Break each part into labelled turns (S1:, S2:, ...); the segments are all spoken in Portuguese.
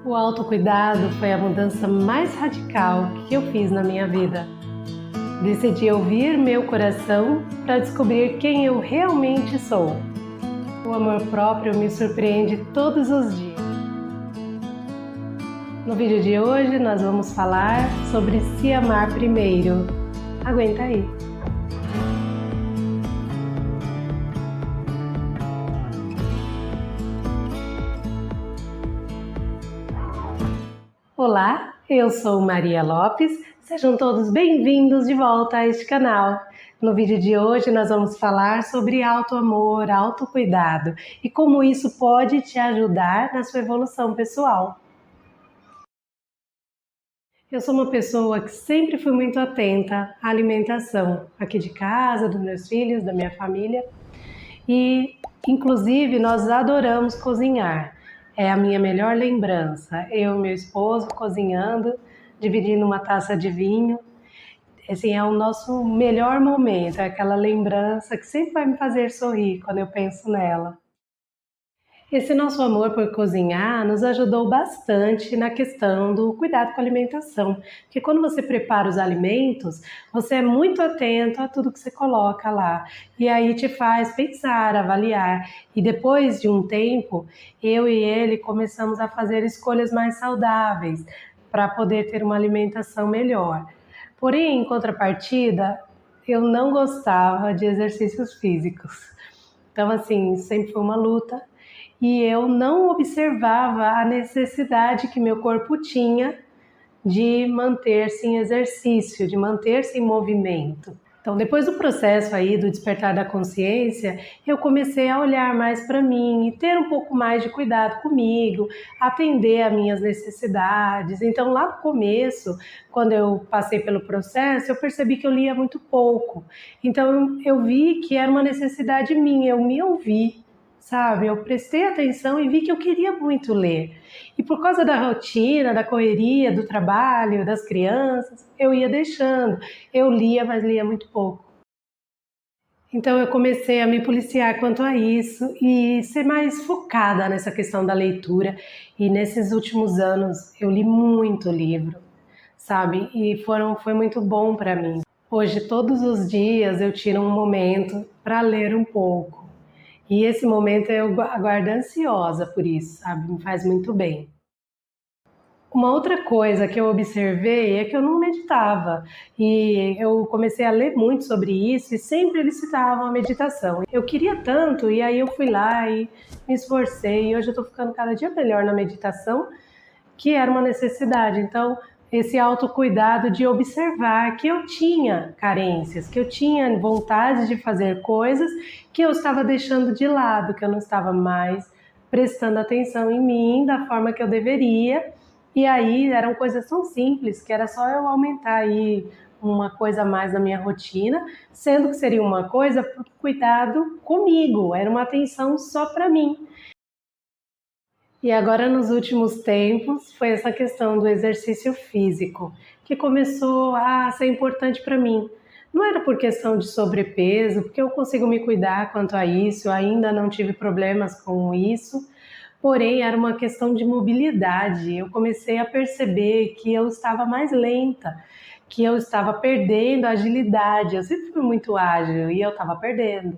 S1: O autocuidado foi a mudança mais radical que eu fiz na minha vida. Decidi ouvir meu coração para descobrir quem eu realmente sou. O amor próprio me surpreende todos os dias. No vídeo de hoje nós vamos falar sobre se amar primeiro. Aguenta aí! Olá, eu sou Maria Lopes, sejam todos bem-vindos de volta a este canal. No vídeo de hoje nós vamos falar sobre autoamor, autocuidado e como isso pode te ajudar na sua evolução pessoal. Eu sou uma pessoa que sempre fui muito atenta à alimentação aqui de casa, dos meus filhos, da minha família e inclusive nós adoramos cozinhar. É a minha melhor lembrança, eu e meu esposo cozinhando, dividindo uma taça de vinho. Assim, é o nosso melhor momento, é aquela lembrança que sempre vai me fazer sorrir quando eu penso nela. Esse nosso amor por cozinhar nos ajudou bastante na questão do cuidado com a alimentação, porque quando você prepara os alimentos, você é muito atento a tudo que você coloca lá, e aí te faz pensar, avaliar, e depois de um tempo, eu e ele começamos a fazer escolhas mais saudáveis, para poder ter uma alimentação melhor. Porém, em contrapartida, eu não gostava de exercícios físicos, então assim, sempre foi uma luta, e eu não observava a necessidade que meu corpo tinha de manter-se em exercício, de manter-se em movimento. Então, depois do processo aí do despertar da consciência, eu comecei a olhar mais para mim e ter um pouco mais de cuidado comigo, atender às minhas necessidades. Então, lá no começo, quando eu passei pelo processo, eu percebi que eu lia muito pouco. Então, eu vi que era uma necessidade minha, eu me ouvi. Sabe, eu prestei atenção e vi que eu queria muito ler. E por causa da rotina, da correria, do trabalho, das crianças, eu ia deixando. Eu lia, mas lia muito pouco. Então eu comecei a me policiar quanto a isso e ser mais focada nessa questão da leitura. E nesses últimos anos eu li muito livro, sabe? E foi muito bom para mim. Hoje, todos os dias, eu tiro um momento para ler um pouco. E esse momento eu aguardo ansiosa por isso, sabe? Me faz muito bem. Uma outra coisa que eu observei é que eu não meditava. E eu comecei a ler muito sobre isso e sempre eles citavam a meditação. Eu queria tanto e aí eu fui lá e me esforcei. E hoje eu estou ficando cada dia melhor na meditação, que era uma necessidade. Então, esse autocuidado de observar que eu tinha carências, que eu tinha vontade de fazer coisas que eu estava deixando de lado, que eu não estava mais prestando atenção em mim da forma que eu deveria. E aí eram coisas tão simples que era só eu aumentar aí uma coisa a mais na minha rotina, sendo que seria uma coisa por cuidado comigo, era uma atenção só para mim. E agora, nos últimos tempos, foi essa questão do exercício físico que começou a ser importante para mim. Não era por questão de sobrepeso, porque eu consigo me cuidar quanto a isso, eu ainda não tive problemas com isso, porém era uma questão de mobilidade. Eu comecei a perceber que eu estava mais lenta, que eu estava perdendo a agilidade. Eu sempre fui muito ágil e eu estava perdendo.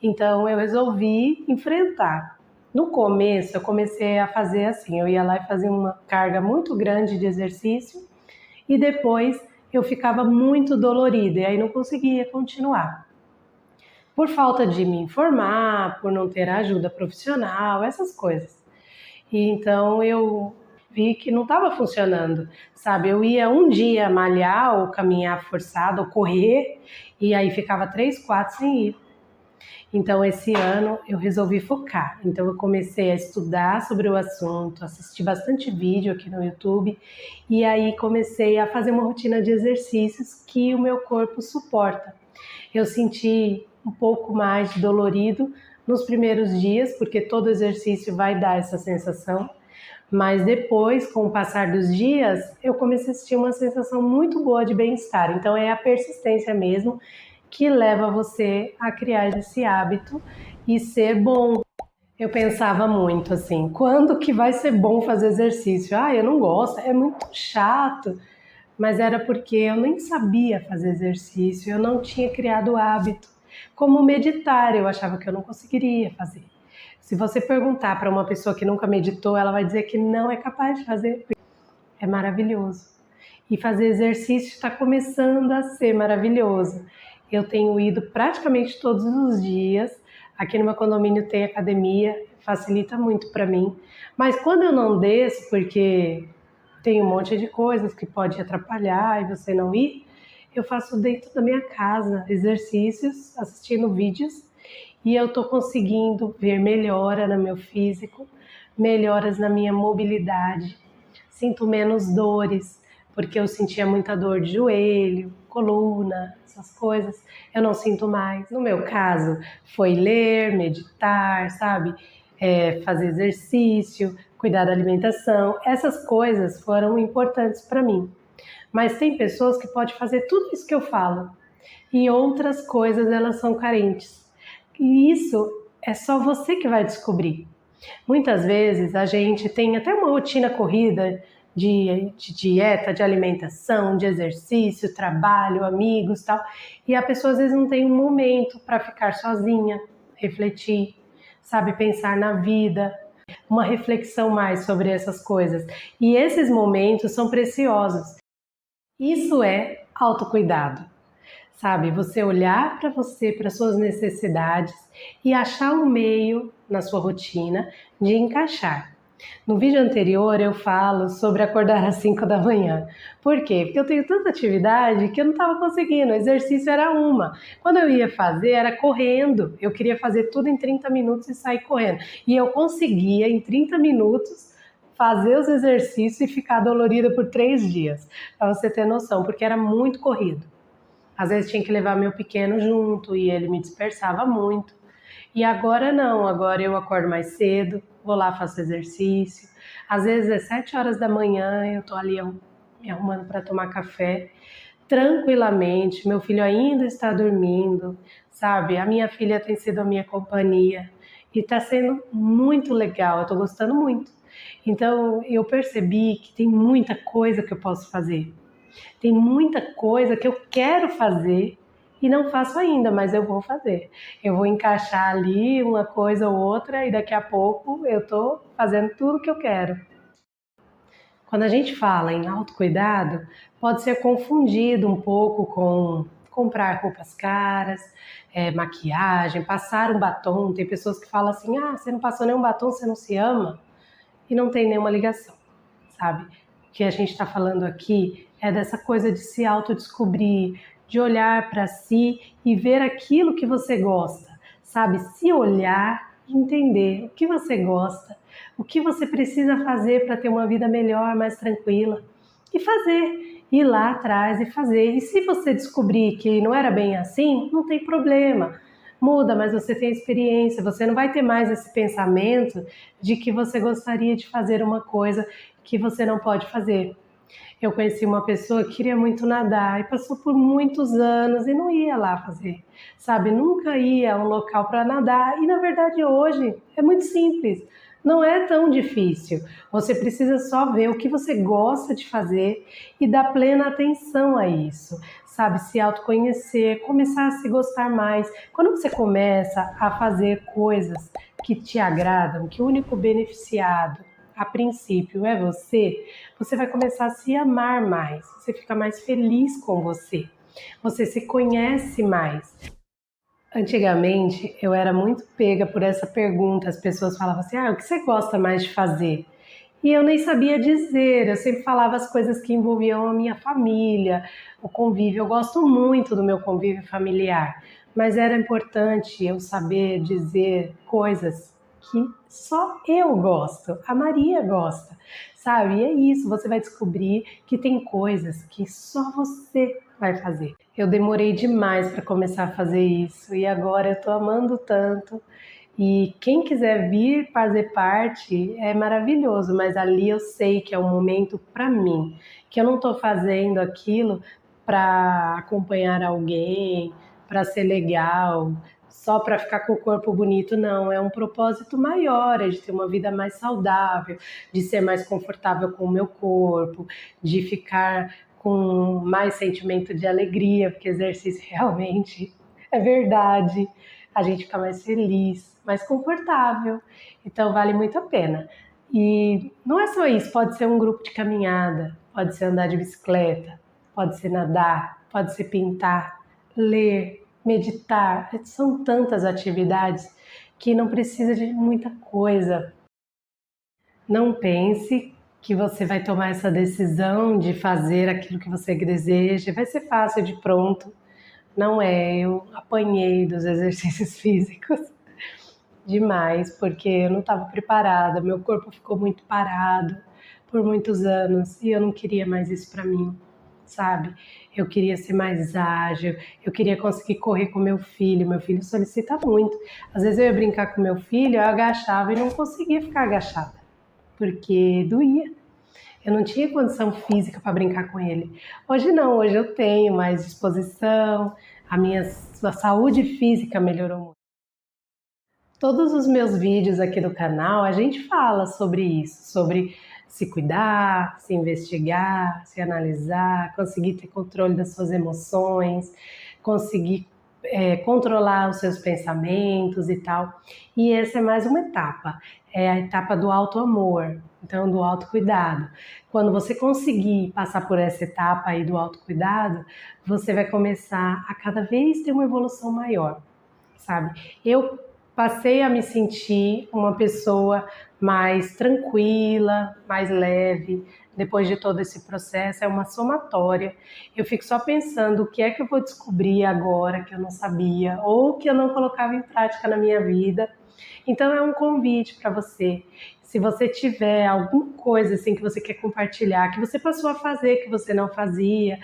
S1: Então eu resolvi enfrentar. No começo, eu comecei a fazer assim, eu ia lá e fazia uma carga muito grande de exercício e depois eu ficava muito dolorida e aí não conseguia continuar. Por falta de me informar, por não ter ajuda profissional, essas coisas. E então eu vi que não estava funcionando, sabe? Eu ia um dia malhar ou caminhar forçado ou correr e aí ficava 3, 4 sem ir. Então, esse ano eu resolvi focar. Então, eu comecei a estudar sobre o assunto, assistir bastante vídeo aqui no YouTube e aí comecei a fazer uma rotina de exercícios que o meu corpo suporta. Eu senti um pouco mais dolorido nos primeiros dias, porque todo exercício vai dar essa sensação, mas depois, com o passar dos dias, eu comecei a sentir uma sensação muito boa de bem-estar. Então, é a persistência mesmo que leva você a criar esse hábito e ser bom. Eu pensava muito assim, quando que vai ser bom fazer exercício? Ah, eu não gosto, é muito chato. Mas era porque eu nem sabia fazer exercício, eu não tinha criado o hábito. Como meditar, eu achava que eu não conseguiria fazer. Se você perguntar para uma pessoa que nunca meditou, ela vai dizer que não é capaz de fazer. É maravilhoso. E fazer exercício está começando a ser maravilhoso. Eu tenho ido praticamente todos os dias. Aqui no meu condomínio tem academia, facilita muito para mim. Mas quando eu não desço, porque tem um monte de coisas que pode atrapalhar e você não ir, eu faço dentro da minha casa exercícios, assistindo vídeos, e eu estou conseguindo ver melhora no meu físico, melhoras na minha mobilidade, sinto menos dores, porque eu sentia muita dor de joelho, coluna, essas coisas, eu não sinto mais. No meu caso, foi ler, meditar, sabe? Fazer exercício, cuidar da alimentação, essas coisas foram importantes para mim. Mas tem pessoas que podem fazer tudo isso que eu falo e outras coisas elas são carentes. E isso é só você que vai descobrir. Muitas vezes a gente tem até uma rotina corrida de dieta, de alimentação, de exercício, trabalho, amigos, tal, e a pessoa às vezes não tem um momento para ficar sozinha, refletir, sabe, pensar na vida, uma reflexão mais sobre essas coisas. E esses momentos são preciosos. Isso é autocuidado, sabe? Você olhar para você, para suas necessidades e achar um meio na sua rotina de encaixar. No vídeo anterior eu falo sobre acordar às 5 da manhã. Por quê? Porque eu tenho tanta atividade que eu não estava conseguindo, o exercício era uma. Quando eu ia fazer era correndo, eu queria fazer tudo em 30 minutos e sair correndo. E eu conseguia em 30 minutos fazer os exercícios e ficar dolorida por 3 dias, para você ter noção, porque era muito corrido. Às vezes tinha que levar meu pequeno junto e ele me dispersava muito. E agora não, agora eu acordo mais cedo, vou lá, faço exercício. Às vezes é 7 horas da manhã, eu tô ali me arrumando para tomar café, tranquilamente. Meu filho ainda está dormindo, sabe? A minha filha tem sido a minha companhia e está sendo muito legal, eu estou gostando muito. Então eu percebi que tem muita coisa que eu posso fazer. Tem muita coisa que eu quero fazer e não faço ainda, mas eu vou fazer. Eu vou encaixar ali uma coisa ou outra e daqui a pouco eu tô fazendo tudo que eu quero. Quando a gente fala em autocuidado, pode ser confundido um pouco com comprar roupas caras, maquiagem, passar um batom. Tem pessoas que falam assim: ah, você não passou nenhum batom, você não se ama, e não tem nenhuma ligação, sabe? O que a gente está falando aqui é dessa coisa de se autodescobrir, de olhar para si e ver aquilo que você gosta, sabe? Se olhar e entender o que você gosta, o que você precisa fazer para ter uma vida melhor, mais tranquila, e fazer, ir lá atrás e fazer. E se você descobrir que não era bem assim, não tem problema. Muda, mas você tem experiência, você não vai ter mais esse pensamento de que você gostaria de fazer uma coisa que você não pode fazer. Eu conheci uma pessoa que queria muito nadar e passou por muitos anos e não ia lá fazer, sabe? Nunca ia a um local para nadar e na verdade hoje é muito simples. Não é tão difícil. Você precisa só ver o que você gosta de fazer e dar plena atenção a isso, sabe? Se autoconhecer, começar a se gostar mais. Quando você começa a fazer coisas que te agradam, que o único beneficiado a princípio é você, você vai começar a se amar mais, você fica mais feliz com você se conhece mais. Antigamente eu era muito pega por essa pergunta, as pessoas falavam assim, o que você gosta mais de fazer? E eu nem sabia dizer, eu sempre falava as coisas que envolviam a minha família, o convívio, eu gosto muito do meu convívio familiar, mas era importante eu saber dizer coisas que só eu gosto, a Maria gosta, sabe? E é isso, você vai descobrir que tem coisas que só você vai fazer. Eu demorei demais para começar a fazer isso e agora eu tô amando tanto. E quem quiser vir fazer parte é maravilhoso, mas ali eu sei que é um momento para mim, que eu não estou fazendo aquilo para acompanhar alguém, para ser legal, só para ficar com o corpo bonito, não. É um propósito maior, é de ter uma vida mais saudável, de ser mais confortável com o meu corpo, de ficar com mais sentimento de alegria, porque exercício realmente é verdade. A gente fica mais feliz, mais confortável. Então vale muito a pena. E não é só isso, pode ser um grupo de caminhada, pode ser andar de bicicleta, pode ser nadar, pode ser pintar, ler, meditar. São tantas atividades que não precisa de muita coisa. Não pense que você vai tomar essa decisão de fazer aquilo que você deseja, vai ser fácil de pronto. Não é, eu apanhei dos exercícios físicos demais, porque eu não estava preparada, meu corpo ficou muito parado por muitos anos e eu não queria mais isso para mim, sabe? Eu queria ser mais ágil, eu queria conseguir correr com meu filho solicita muito. Às vezes eu ia brincar com meu filho, eu agachava e não conseguia ficar agachada, porque doía. Eu não tinha condição física para brincar com ele. Hoje não, hoje eu tenho mais disposição, a minha saúde física melhorou muito. Todos os meus vídeos aqui do canal, a gente fala sobre isso, sobre se cuidar, se investigar, se analisar, conseguir ter controle das suas emoções, conseguir controlar os seus pensamentos e tal. E essa é mais uma etapa, é a etapa do autoamor, então do autocuidado. Quando você conseguir passar por essa etapa aí do autocuidado, você vai começar a cada vez ter uma evolução maior, sabe? Eu passei a me sentir uma pessoa mais tranquila, mais leve, depois de todo esse processo, é uma somatória. Eu fico só pensando o que é que eu vou descobrir agora que eu não sabia, ou que eu não colocava em prática na minha vida. Então é um convite para você. Se você tiver alguma coisa assim que você quer compartilhar, que você passou a fazer, que você não fazia,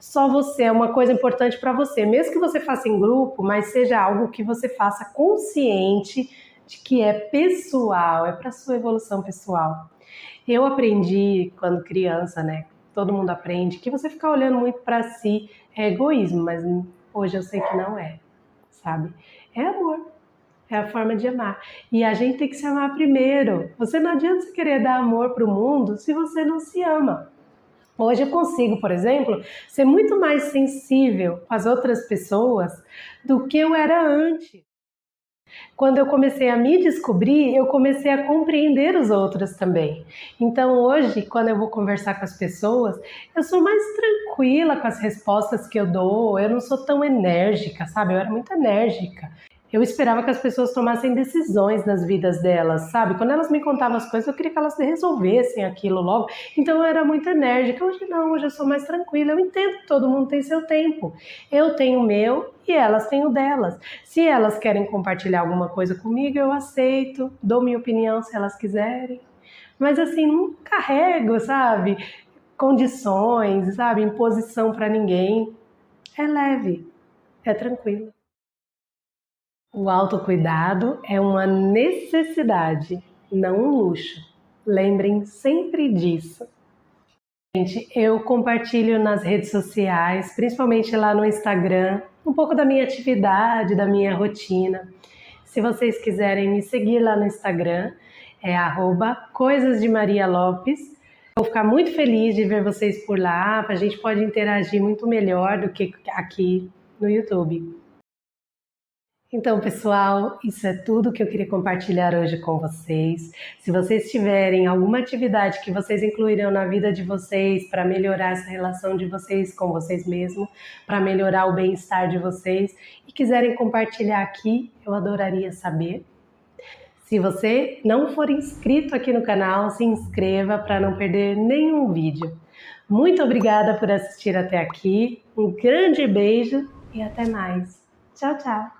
S1: só você, é uma coisa importante para você, mesmo que você faça em grupo, mas seja algo que você faça consciente de que é pessoal, é para sua evolução pessoal. Eu aprendi quando criança, né? Todo mundo aprende que você ficar olhando muito para si é egoísmo, mas hoje eu sei que não é, sabe? É amor, é a forma de amar. E a gente tem que se amar primeiro. Você não adianta você querer dar amor para o mundo se você não se ama. Hoje eu consigo, por exemplo, ser muito mais sensível com as outras pessoas do que eu era antes. Quando eu comecei a me descobrir, eu comecei a compreender os outros também. Então hoje, quando eu vou conversar com as pessoas, eu sou mais tranquila com as respostas que eu dou, eu não sou tão enérgica, sabe? Eu era muito enérgica. Eu esperava que as pessoas tomassem decisões nas vidas delas, sabe? Quando elas me contavam as coisas, eu queria que elas resolvessem aquilo logo. Então eu era muito enérgica. Hoje não, hoje eu sou mais tranquila. Eu entendo que todo mundo tem seu tempo. Eu tenho o meu e elas têm o delas. Se elas querem compartilhar alguma coisa comigo, eu aceito, dou minha opinião se elas quiserem. Mas assim, não carrego, sabe? Condições, sabe? Imposição para ninguém. É leve, é tranquilo. O autocuidado é uma necessidade, não um luxo. Lembrem sempre disso. Gente, eu compartilho nas redes sociais, principalmente lá no Instagram, um pouco da minha atividade, da minha rotina. Se vocês quiserem me seguir lá no Instagram, é @coisasdemarialopes. Vou ficar muito feliz de ver vocês por lá, a gente pode interagir muito melhor do que aqui no YouTube. Então, pessoal, isso é tudo que eu queria compartilhar hoje com vocês. Se vocês tiverem alguma atividade que vocês incluirão na vida de vocês para melhorar essa relação de vocês com vocês mesmos, para melhorar o bem-estar de vocês e quiserem compartilhar aqui, eu adoraria saber. Se você não for inscrito aqui no canal, se inscreva para não perder nenhum vídeo. Muito obrigada por assistir até aqui, um grande beijo e até mais. Tchau, tchau!